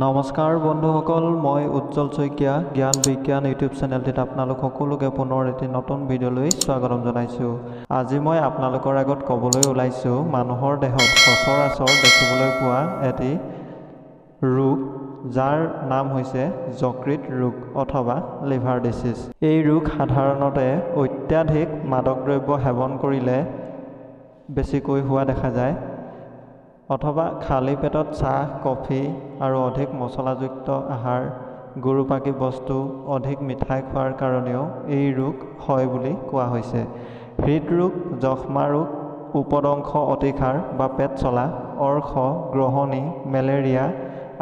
নমস্কাৰ বন্ধুসকল, মই উজ্জ্বল শইকীয়া জ্ঞান বিজ্ঞান ইউটিউব চেনেলটিত আপোনালোক সকলোকে পুনৰ এটি নতুন ভিডিঅ'লৈ স্বাগতম জনাইছোঁ। আজি মই আপোনালোকৰ আগত ক'বলৈ ওলাইছোঁ মানুহৰ দেহত সচৰাচৰ দেখিবলৈ পোৱা এটি ৰোগ, যাৰ নাম হৈছে যকৃত ৰোগ অথবা লিভাৰ ডিচিজ। এই ৰোগ সাধাৰণতে অত্যাধিক মাদক দ্ৰব্য সেৱন কৰিলে বেছিকৈ হোৱা দেখা যায়, অথবা খালী পেটত চাহ, কফি আৰু অধিক মছলাযুক্ত আহাৰ, গুৰুপাকী বস্তু, অধিক মিঠাই খোৱাৰ কাৰণেও এই ৰোগ হয় বুলি কোৱা হৈছে। হৃদৰোগ, যক্ষ্মা ৰোগ, উপদংশ অতিসাৰ বা পেট চলা, অৰ্শ, গ্ৰহণী, মেলেৰিয়া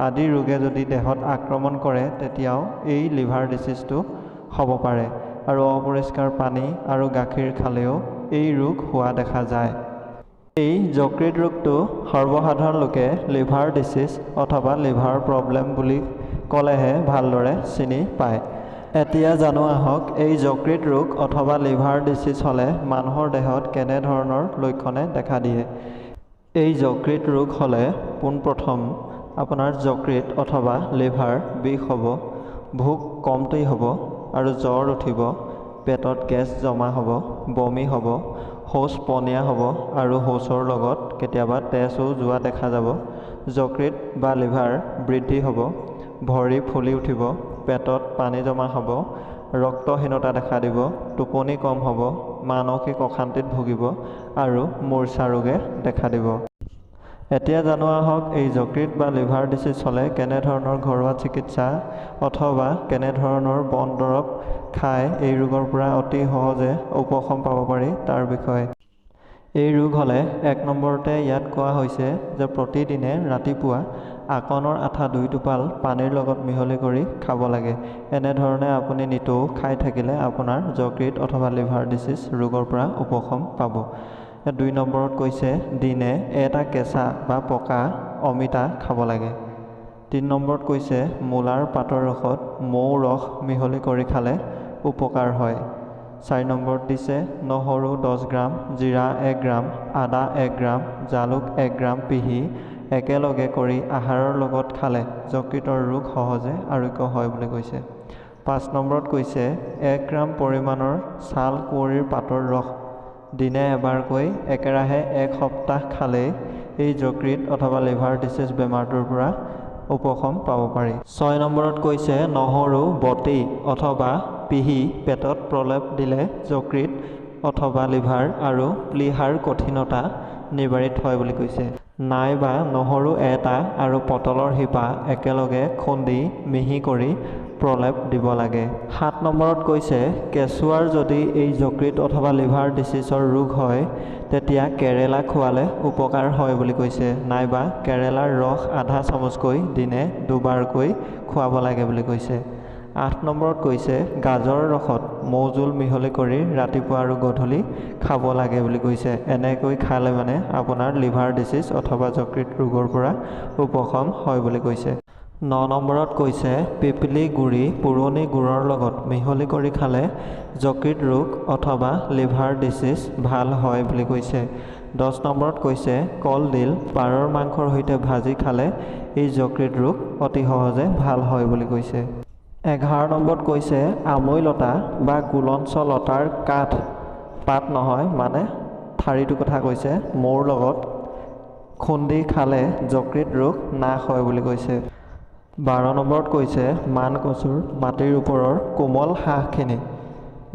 আদি ৰোগে যদি দেহত আক্ৰমণ কৰে তেতিয়াও এই লিভাৰ ডিচিজটো হ'ব পাৰে। আৰু অপৰিষ্কাৰ পানী আৰু গাখীৰ খালেও এই ৰোগ হোৱা দেখা যায়। এই যকৃত ৰোগটো সৰ্বসাধাৰণ লোকে লিভাৰ ডিচিজ অথবা লিভাৰ প্ৰব্লেম বুলি ক'লেহে ভালদৰে চিনি পায়। এতিয়া জানো আহক, এই যকৃত ৰোগ অথবা লিভাৰ ডিচিজ হ'লে মানুহৰ দেহত কেনেধৰণৰ লক্ষণে দেখা দিয়ে। এই যকৃত ৰোগ হ'লে পোনপ্ৰথম আপোনাৰ যকৃত অথবা লিভাৰ বিষ হ'ব, ভোক কমটি হ'ব আৰু জ্বৰ উঠিব, পেটত গেছ জমা হ'ব, বমি হ'ব, শৌচ পনীয়া হ'ব আৰু শৌচৰ লগত কেতিয়াবা তেজো যোৱা দেখা যাব। যকৃত বা লিভাৰ বৃদ্ধি হ'ব, ভৰি ফুলি উঠিব, পেটত পানী জমা হ'ব, ৰক্তহীনতা দেখা দিব, টোপনি কম হ'ব, মানসিক অশান্তিত ভুগিব আৰু মূৰ্ছা ৰোগে দেখা দিব। এতিয়া জানো আহক, এই যকৃত বা লিভাৰ ডিচিজ হ'লে কেনেধৰণৰ ঘৰুৱা চিকিৎসা অথবা কেনেধৰণৰ বন দৰৱ খাই এই ৰোগৰ পৰা অতি সহজে উপশম পাব পাৰি তাৰ বিষয়ে। এই ৰোগ হ'লে ১ নম্বৰতে ইয়াত কোৱা হৈছে যে প্ৰতিদিনে ৰাতিপুৱা আকণৰ আঠা ২ টোপাল পানীৰ লগত মিহলি কৰি খাব লাগে। এনেধৰণে আপুনি নিতৌ খাই থাকিলে আপোনাৰ যকৃত অথবা লিভাৰ ডিচিজ ৰোগৰ পৰা উপশম পাব। ২ নম্বৰত কৈছে দিনে এটা কেঁচা বা পকা অমিতা খাব লাগে। ৩ নম্বৰত কৈছে মূলাৰ পাতৰ ৰসত মৌ ৰস মিহলি কৰি খালে উপকাৰ হয়। ৪ নম্বৰত দিছে নহৰু ১০ গ্ৰাম, জিৰা ১ গ্ৰাম, আদা ১ গ্ৰাম, জালুক ১ গ্ৰাম পিহি একেলগে কৰি আহাৰৰ লগত খালে যকৃতৰ ৰোগ সহজে আৰোগ্য হয় বুলি কৈছে। ৫ নম্বৰত কৈছে ১ গ্ৰাম পৰিমাণৰ ছাল কুঁৱৰীৰ পাতৰ ৰস দিনে এবাৰকৈ একেৰাহে ১ সপ্তাহ খালেই এই যকৃত অথবা লিভাৰ ডিচিজ বেমাৰটোৰ পৰা উপশম পাব পাৰি। ৬ নম্বৰত কৈছে নহৰু বটি অথবা পিহি পেটত প্ৰলেপ দিলে যকৃত অথবা লিভাৰ আৰু প্লীহাৰ কঠিনতা নিবাৰিত হয় বুলি কৈছে। নাইবা নহৰু এটা আৰু পটলৰ শিপা একেলগে খুন্দি মিহি কৰি প্ৰলেপ দিব লাগে। ৭ নম্বৰত কৈছে কেঁচুৱাৰ যদি এই যকৃত অথবা লিভাৰ ডিচিজৰ ৰোগ হয় তেতিয়া কেৰেলা খোৱালে উপকাৰ হয় বুলি কৈছে। নাইবা কেৰেলাৰ ৰস আধা চামুচকৈ দিনে ২ বাৰকৈ খুৱাব লাগে বুলি কৈছে। ৮ নম্বৰত কৈছে গাজৰৰ ৰসত মৌজোল মিহলি কৰি ৰাতিপুৱা আৰু গধূলি খাব লাগে বুলি কৈছে। এনেকৈ খালে মানে আপোনাৰ লিভাৰ ডিচিজ অথবা যকৃত ৰোগৰ পৰা উপশম হয় বুলি কৈছে। ৯ নম্বৰত কৈছে পিপলি গুড়ি পুৰণি গুড়ৰ লগত মিহলি কৰি খালে যকৃত ৰোগ অথবা লিভাৰ ডিচিজ ভাল হয় বুলি কৈছে। ১০ নম্বৰত কৈছে কলডিল পাৰৰ মাংসৰ সৈতে ভাজি খালে এই যকৃত ৰোগ অতি সহজে ভাল হয় বুলি কৈছে। ১১ নম্বৰত কৈছে আমৈলতা বা গুলঞ্চ লতাৰ পাত নহয় মানে ঠাৰিটোৰ কথা কৈছে, মৌৰ লগত খুন্দি খালে যকৃত ৰোগ নাশ হয় বুলি কৈছে। ১২ নম্বৰত কৈছে মান কচুৰ মাটিৰ ওপৰৰ কোমল শাকখিনি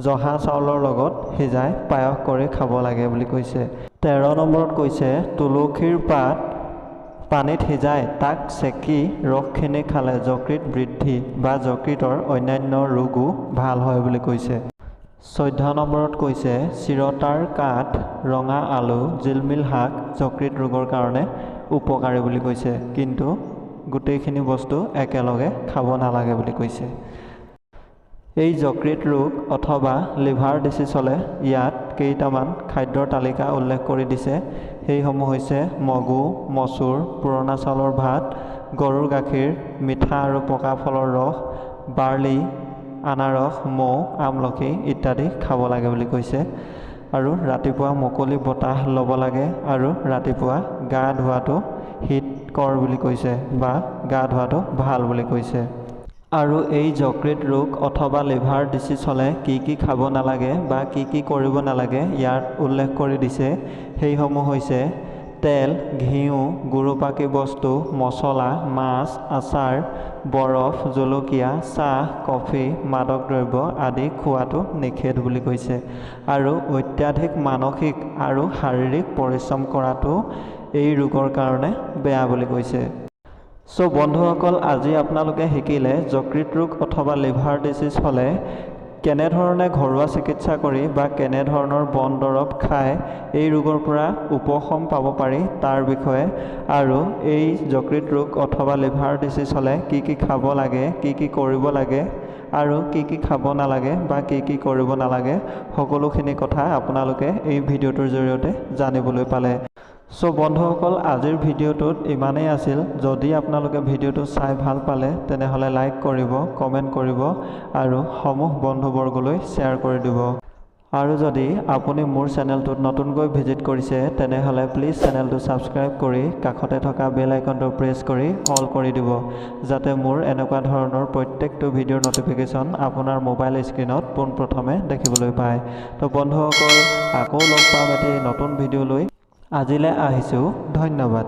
জহা চাউলৰ লগত সিজাই পায়স কৰি খাব লাগে বুলি কৈছে। ১৩ নম্বৰত কৈছে তুলসীৰ পাত পানীত সিজাই তাক চেকি ৰসখিনি খালে যকৃত বৃদ্ধি বা যকৃতৰ অন্যান্য ৰোগো ভাল হয় বুলি কৈছে। ১৪ নম্বৰত কৈছে চিৰতাৰ কাঠ, ৰঙা আলু, জিলমিল শাক যকৃত ৰোগৰ কাৰণে উপকাৰী বুলি কৈছে, কিন্তু গোটেইখিনি বস্তু একেলগে খাব নালাগে বুলি কৈছে। এই যকৃত ৰোগ অথবা লিভাৰ ডিচিজ হ'লে ইয়াত কেইটামান খাদ্যৰ তালিকা উল্লেখ কৰি দিছে। সেইসমূহ হৈছে মগু, মচুৰ, পুৰণা চাউলৰ ভাত, গৰুৰ গাখীৰ, মিঠা আৰু পকা ফলৰ ৰস, বাৰ্লি, আনাৰস, মৌ, আমলখি ইত্যাদি খাব লাগে বুলি কৈছে। আৰু ৰাতিপুৱা মুকলি বতাহ ল'ব লাগে আৰু ৰাতিপুৱা গা ধোৱাটো হিট কৰ বুলি কৈছে বা গা ধোৱাটো ভাল বুলি কৈছে। আৰু এই যকৃত ৰোগ অথবা লিভাৰ ডিচিজ হ'লে কি খাব নালাগে বা কি কৰিব নালাগে ইয়াত উল্লেখ কৰি দিছে। সেইসমূহ হৈছে তেল, ঘিউ, গুৰুপাকী বস্তু, মছলা, মাছ, আচাৰ, বৰফ, জলকীয়া, চাহ, কফি, মাদক দ্ৰব্য আদি খোৱাটো নিষেধ বুলি কৈছে। আৰু অত্যাধিক মানসিক আৰু শাৰীৰিক পৰিশ্ৰম কৰাটো এই ৰোগৰ কাৰণে বেয়া বুলি কৈছে। চ' বন্ধুসকল, আজি আপোনালোকে শিকিলে যকৃত ৰোগ অথবা লিভাৰ ডিচিজ হ'লে কেনেধৰণে ঘৰুৱা চিকিৎসা কৰি বা কেনেধৰণৰ বন দৰৱ খাই এই ৰোগৰ পৰা উপশম পাব পাৰি তাৰ বিষয়ে, আৰু এই যকৃত ৰোগ অথবা লিভাৰ ডিচিজ হ'লে কি খাব লাগে, কি কৰিব লাগে আৰু কি খাব নালাগে বা কি কৰিব নালাগে, সকলোখিনি কথা আপোনালোকে এই ভিডিঅ'টোৰ জৰিয়তে জানিবলৈ পালে। চ' বন্ধুসকল, আজিৰ ভিডিঅ'টোত ইমানেই আছিল। যদি আপোনালোকে ভিডিঅ'টো চাই ভাল পালে তেনেহ'লে লাইক কৰিব, কমেণ্ট কৰিব আৰু সমূহ বন্ধুবৰ্গলৈ শ্বেয়াৰ কৰি দিব। আৰু যদি আপুনি মোৰ চেনেলটোত নতুনকৈ ভিজিট কৰিছে তেনেহ'লে প্লিজ চেনেলটো ছাবস্ক্ৰাইব কৰি কাষতে থকা বেল আইকনটো প্ৰেছ কৰি অল কৰি দিব, যাতে মোৰ এনেকুৱা ধৰণৰ প্ৰত্যেকটো ভিডিঅ'ৰ ন'টিফিকেশ্যন আপোনাৰ মোবাইল স্ক্ৰীণত পোনপ্ৰথমে দেখিবলৈ পায়। তো বন্ধুসকল, আকৌ লগ পাম এটি নতুন ভিডিঅ' লৈ। আজিলৈ আহিছোঁ, ধন্যবাদ।